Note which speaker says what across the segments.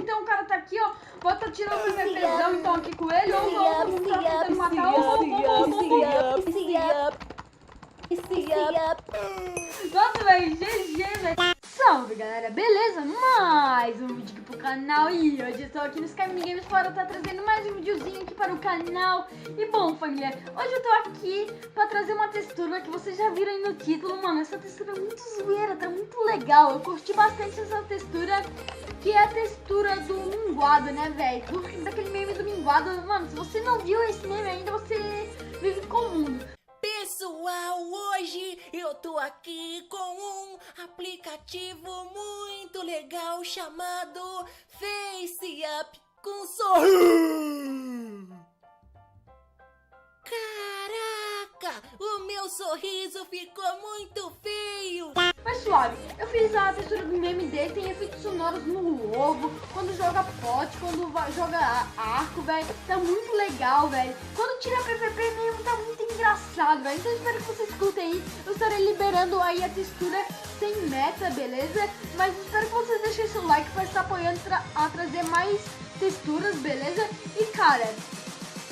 Speaker 1: então o cara tá aqui, ó. Vou tá tirando o PVPzão então aqui com ele. Ou vamos tentando matar Nossa, velho, GG, velho. Salve, galera, beleza? Mais um vídeo aqui pro canal. E hoje eu estou aqui no Sky Mini Games para estar trazendo mais um videozinho aqui para o canal. E bom, família, hoje eu tô aqui para trazer uma textura que vocês já viram aí no título. Mano, essa textura é muito zoeira, tá muito legal. Eu curti bastante essa textura, que é a textura do minguado, né, velho? Daquele meme do minguado. Mano, se você não viu esse meme ainda, você vive com o mundo.
Speaker 2: Pessoal, hoje eu tô aqui com um aplicativo muito legal chamado FaceUp com sorriso. Caraca, o meu sorriso ficou muito feio.
Speaker 1: Mas suave, eu fiz a textura do meme dele, tem efeitos sonoros no ovo, quando joga pote, quando joga arco, velho, tá muito legal, velho. Quando tira PVP mesmo, tá muito engraçado, velho. Então eu espero que vocês escutem aí, eu estarei liberando aí a textura sem meta, beleza? Mas eu espero que vocês deixem seu like pra estar apoiando a trazer mais texturas, beleza? E cara,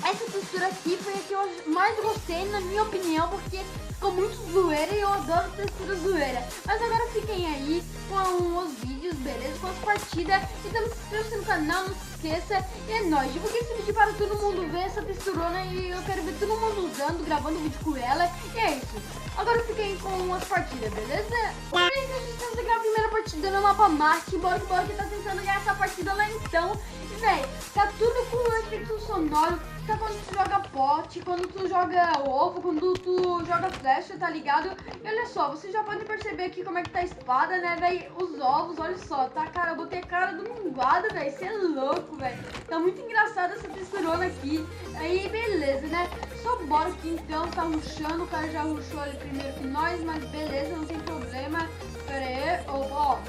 Speaker 1: essa textura aqui foi a que eu mais gostei, na minha opinião, porque ficou muito zoeira e eu adoro textura zoeira. Mas agora fiquem aí com os vídeos, beleza? Com as partidas. E também se inscreva no canal, não se esqueça. E é nóis, divulguei esse vídeo para todo mundo ver essa texturona e eu quero ver todo mundo usando, gravando vídeo com ela. E é isso. Agora fiquem com as partidas, beleza? E a gente tenta ganhar a primeira partida no mapa Marte. Bora que tá tentando ganhar essa partida lá então. E véi, tá tudo com efeito sonoro. Tá quando tu joga pote, quando tu joga ovo, quando tu joga flecha, tá ligado? E olha só, vocês já podem perceber aqui como é que tá a espada, né, velho? Os ovos, olha só, tá, cara, eu botei a cara do minguado, velho, você é louco, velho. Tá muito engraçada essa texturona aqui. Aí, beleza, né? Só bora aqui então, tá rushando, o cara já rushou ali primeiro que nós, mas beleza, não tem problema. Pera aí, ó.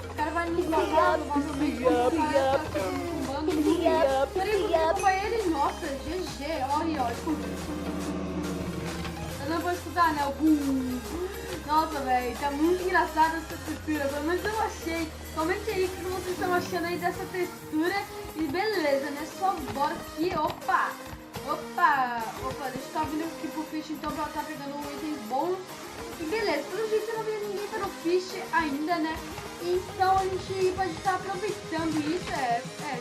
Speaker 1: O cara vai nos matar, provavelmente, ele, nossa, GG, olha, ó, escuta. Eu não vou escutar, né, o bum. Nossa, velho, tá muito engraçada essa textura, pelo menos eu achei. Comente aí o que vocês estão achando aí dessa textura. E beleza, né, só bora aqui, opa, deixa eu estar vindo aqui pro Fish, então, pra estar pegando itens bons. E beleza, pelo jeito eu não vi ninguém para o Fish ainda, né? Então a gente pode estar aproveitando isso,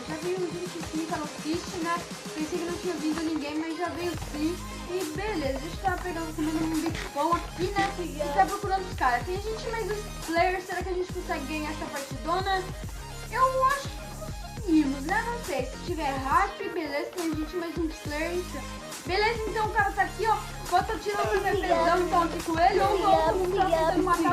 Speaker 1: já veio gente sim para o Fish, né? Pensei que não tinha vindo ninguém, mas já veio sim. E beleza, a gente tá comendo um bicão aqui, né? E tá procurando os caras. Tem gente mais dos players, será que a gente consegue ganhar essa partidona? Eu acho que conseguimos, né? Não sei, se tiver hype, beleza, tem gente mais uns players. Beleza, então o cara tá aqui, ó. Bota tirando o PVPzão então aqui com ele. Ou vamos tentando matar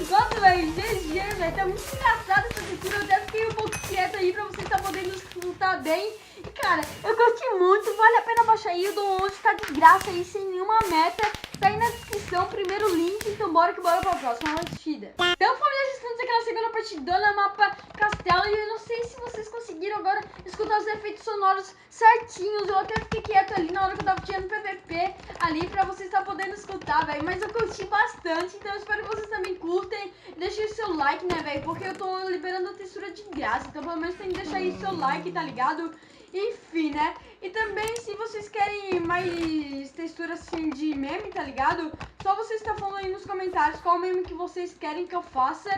Speaker 1: Nossa, velho, GG, velho. Tá muito engraçado essa textura. Eu até fiquei um pouco quieta aí pra vocês estarem podendo escutar bem. E cara, eu curti muito. Vale a pena baixar aí. O download tá de graça aí, sem nenhuma meta. Tá aí na descrição, primeiro link. Então bora pra próxima partida. Então, família, estamos aqui na segunda partidona, mapa Castelo. E eu não sei se vocês conseguiram agora escutar os efeitos sonoros certinhos. Eu até fiquei quieto ali na hora que eu tava tirando PVP ali pra vocês estarem podendo escutar, velho. Mas eu curti bastante, então eu espero que vocês também curtem. Deixem o seu like, né, velho, porque eu tô liberando a textura de graça. Então pelo menos tem que deixar aí seu like, tá ligado? Enfim, né? E também, se vocês querem mais textura assim de meme, tá ligado? Só vocês estão falando aí nos comentários qual meme que vocês querem que eu faça,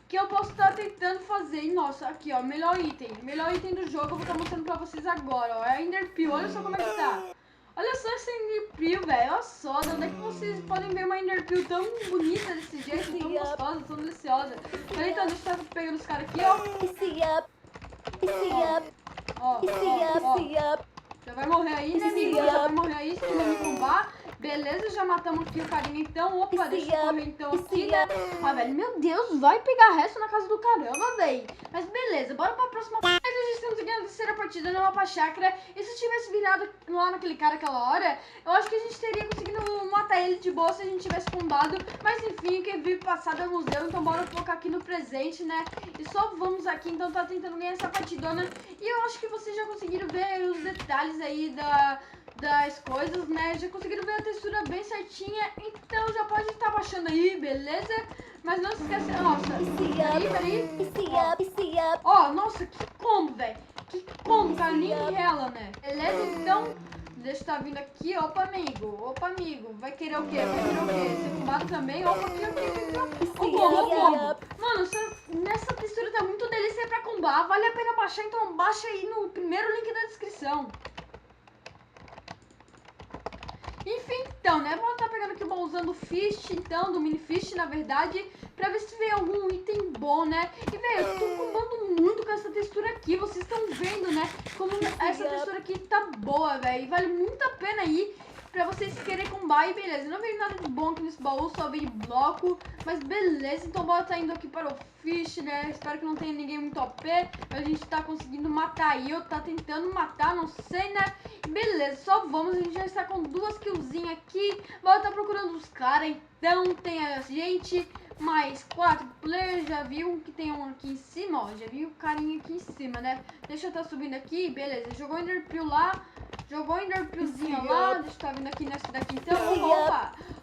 Speaker 1: que eu posso estar tentando fazer. E nossa, aqui ó, melhor item do jogo, eu vou estar mostrando pra vocês agora, ó. É a Enderpeel, olha só como é que tá. Olha só essa Enderpeel, velho, olha só, de onde é que vocês podem ver uma Enderpeel tão bonita desse jeito, tão gostosa, tão deliciosa. Peraí, então, deixa eu estar pegando os caras aqui, ó. Ó. Já vai morrer aí, né, amigo? Já vai morrer aí, se não me bombar. Beleza, já matamos aqui o carinha então. Opa, deixa eu correr então aqui, né? Ah, velho, meu Deus, vai pegar resto na casa do caramba, velho. Mas beleza, bora pra próxima partida. Já estamos aqui na terceira partida no mapa chácara. E se tivesse virado lá naquele cara aquela hora, eu acho que a gente teria conseguido matar ele de boa se a gente tivesse fundado. Mas enfim, quem viu passado é museu, então bora colocar aqui no presente, né? E só vamos aqui, então tá tentando ganhar essa partidona. E eu acho que vocês já conseguiram ver os detalhes aí das coisas, né? Já conseguiram ver a textura bem certinha, então já pode estar baixando baixando aí, beleza? Mas não se esquece... Nossa, peraí. Ó, nossa, que combo, velho. Que combo, cara, nem rela, né? Beleza, então... Deixa eu tá vindo aqui, opa amigo, vai querer o quê? Ser combado também? Opa, aqui. Ó, combo. Mano, nessa textura tá muito delícia pra combar, vale a pena baixar, então baixa aí no primeiro link da descrição. Enfim, então, né, vou estar pegando aqui o baúzão do Fish, então, do Mini Fish, na verdade, pra ver se vem algum item bom, né? E, velho, eu tô combando muito com essa textura aqui, vocês estão vendo, né, como essa textura aqui tá boa, velho, e vale muito a pena aí pra vocês quererem combar, e beleza, não veio nada de bom aqui nesse baú, só veio bloco, mas beleza, então bora tá indo aqui para o Fish, né, espero que não tenha ninguém muito OP, a gente tá conseguindo matar aí, eu tá tentando matar, não sei, né, e beleza, só vamos, a gente já está com 2 killzinhas aqui, bora tá procurando os caras, então tem a gente, mais 4 players, já viu que tem um aqui em cima, ó, já viu o carinha aqui em cima, né, deixa eu tá subindo aqui, beleza, jogou Enderpeel lá, jogou Enderpeelzinho lá, deixa eu tá vindo aqui nessa daqui então,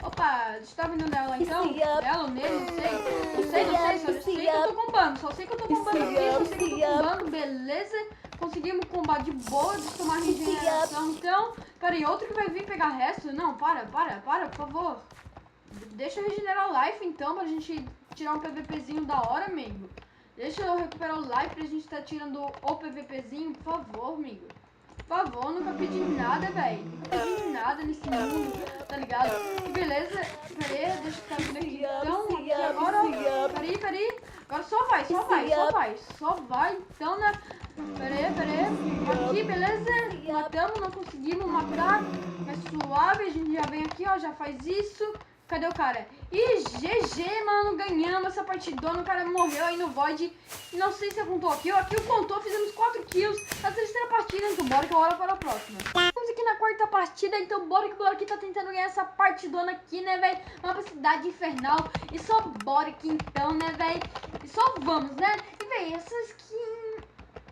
Speaker 1: opa, deixa eu tá vindo nela então, nela ou nele, não sei, só sei que eu tô combando, só sei que eu tô combando, beleza, conseguimos combar de boa, deixa eu tomar regeneração então, peraí, outro que vai vir pegar resto, não, para, por favor, deixa eu regenerar o life então, pra gente tirar um PVPzinho da hora, amigo, deixa eu recuperar o life pra gente tá tirando o PVPzinho, por favor, amigo. Por favor, nunca pedi nada, velho. Nunca pedi nada nesse mundo, tá ligado? E beleza, peraí, deixa eu ficar aqui então. Aqui agora, peraí. Agora só vai, então, né? Peraí. Aqui, beleza? Matamos, não conseguimos matar. Mas suave, a gente já vem aqui, ó, já faz isso. Cadê o cara? Ih, GG, mano, ganhamos essa partidona, o cara morreu aí no Void. Não sei se contou aqui, aqui contou, fizemos 4 kills na terceira partida, então bora que bora para a próxima. Estamos aqui na quarta partida, então bora que tá tentando ganhar essa partidona aqui, né, velho? Uma cidade infernal, e só bora aqui então, né, velho? E só vamos, né? E, velho, essa skin...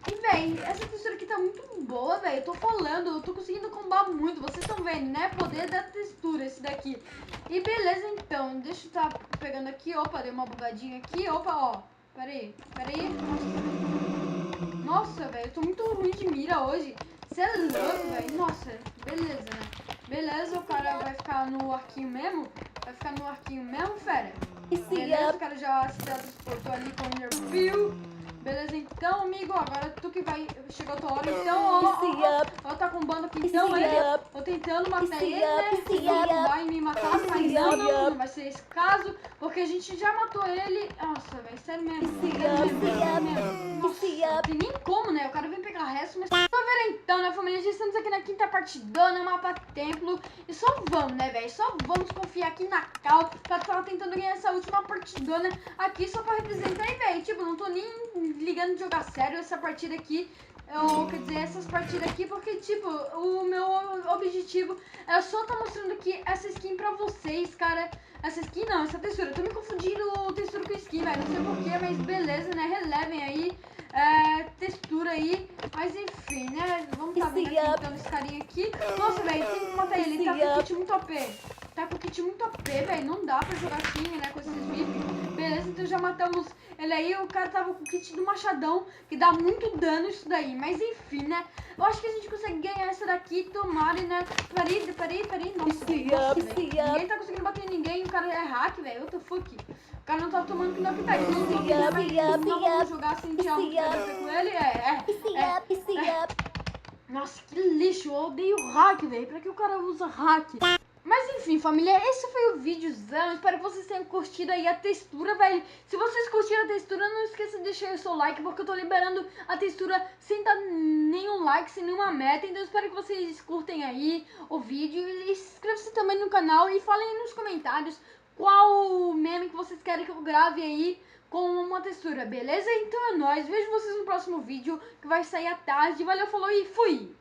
Speaker 1: E, véi, essa textura aqui tá muito boa, velho. Eu tô falando, eu tô conseguindo combar muito. Vocês estão vendo, né? Poder da textura, esse daqui. E beleza, então. Deixa eu tá pegando aqui. Opa, dei uma bugadinha aqui. Opa, ó. Peraí. Nossa, velho. Eu tô muito ruim de mira hoje. Você é louco, velho. Nossa, beleza, né? Beleza, o cara vai ficar no arquinho mesmo. Fera. Beleza, o cara já se transportou ali com o Enderpeel. Beleza, então, amigo, agora tu que vai... Chegou a tua hora, então, ó, tá combando aqui, então, ele... Tô tentando matar ele, né? Vai me matar, mas não vai ser esse caso, porque a gente já matou ele... Nossa, velho, sério mesmo. Nossa, não tem nem como, né? O cara vem pegar resto, mas... Tá vendo então, né, família? Já estamos aqui na quinta partidona, mapa templo, e só vamos, né, velho? Só vamos confiar aqui na Cal, pra tava tentando ganhar essa última partidona aqui, só pra representar, e, velho, tipo, não tô nem ligando de jogar sério essa partida aqui, quer dizer, essas partidas aqui, porque, tipo, o meu objetivo é só tá mostrando aqui essa skin pra vocês, cara. Essa skin não, essa textura, eu tô me confundindo textura com skin, velho, não sei porquê, mas beleza, né, relevem aí, textura aí, mas enfim, né, vamos tá vendo aqui, então, esse carinha aqui. Nossa, velho, tem que matar ele tá com o kit muito OP. Tá com o kit muito OP, velho, não dá pra jogar assim, né, com esses VIP. Beleza, então já matamos ele aí, o cara tava com o kit do machadão, que dá muito dano isso daí, mas enfim, né, eu acho que a gente consegue ganhar essa daqui, tomara, né, peraí, nossa, ninguém tá conseguindo bater em ninguém, o cara é hack, velho, what the fuck, o cara não tá tomando que não que tá, não vamos jogar sem diálogo com ele, nossa, que lixo, eu odeio hack, velho, pra que o cara usa hack? Mas enfim, família, esse foi o vídeozão, espero que vocês tenham curtido aí a textura, velho. Se vocês curtiram a textura, não esqueça de deixar o seu like, porque eu tô liberando a textura sem dar nenhum like, sem nenhuma meta. Então eu espero que vocês curtem aí o vídeo e inscrevam-se também no canal e falem aí nos comentários qual meme que vocês querem que eu grave aí com uma textura, beleza? Então é nóis, vejo vocês no próximo vídeo, que vai sair à tarde. Valeu, falou e fui!